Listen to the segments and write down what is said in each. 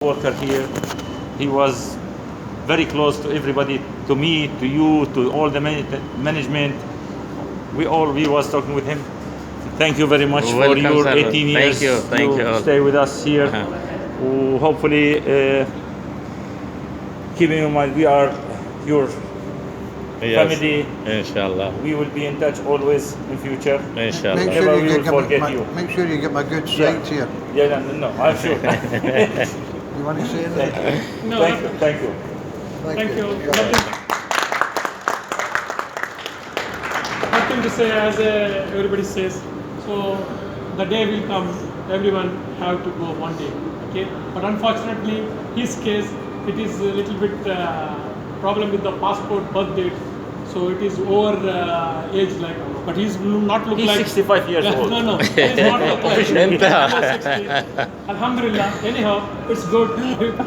worker here. He was very close to everybody, to me, to you, to all the management. We was talking with him. Thank you very much for your 18 years. Thank you. Stay with us here. Hopefully, keeping in mind we are your family. Inshallah. We will be in touch always in future. Inshallah. Make Never sure we you will get forget my, you. make sure you get my good sight here. Yeah, no, I'm sure. You want to say anything? No, Thank you. Thank you. Nothing to say as everybody says. So the day will come, everyone have to go one day. Okay, but unfortunately, his case, it is a little bit problem with the passport birth date. So it is over age like, but he's not look He's like 65 years old. No, he's not look like. Alhamdulillah. Anyhow, it's good,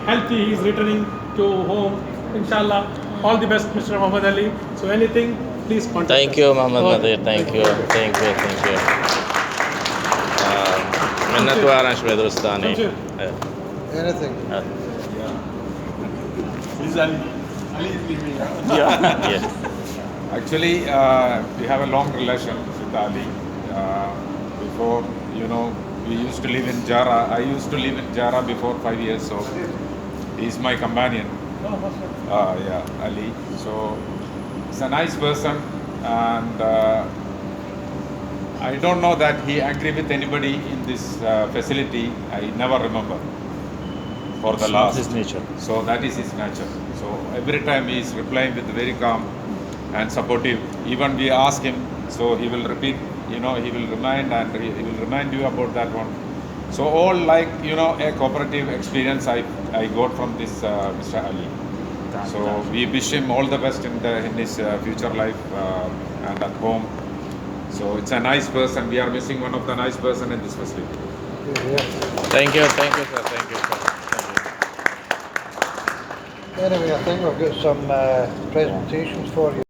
healthy. He's returning to home. Inshallah. All the best, Mr. Muhammad Ali. So anything, please contact Thank us. you, Muhammad Nadir. Thank you. منت وارن شوي درستاني. Anything. Yeah. Actually, we have a long relation with Ali. Before, we used to live in Jara. I used to live in Jara before 5 years, so he's my companion. Ali. So he's a nice person, and I don't know that he agreed with anybody in this facility. I never remember for the last. His nature. So that is his nature. So every time he is replying with very calm and supportive. Even we ask him, so he will repeat, he will remind and he will remind you about that one. So all like, a cooperative experience I got from this Mr. Ali. So we wish him all the best in his future life and at home. So it's a nice person. We are missing one of the nice person in this facility. Thank you, sir. Thank you. Anyway, I think we've got some presentations for you.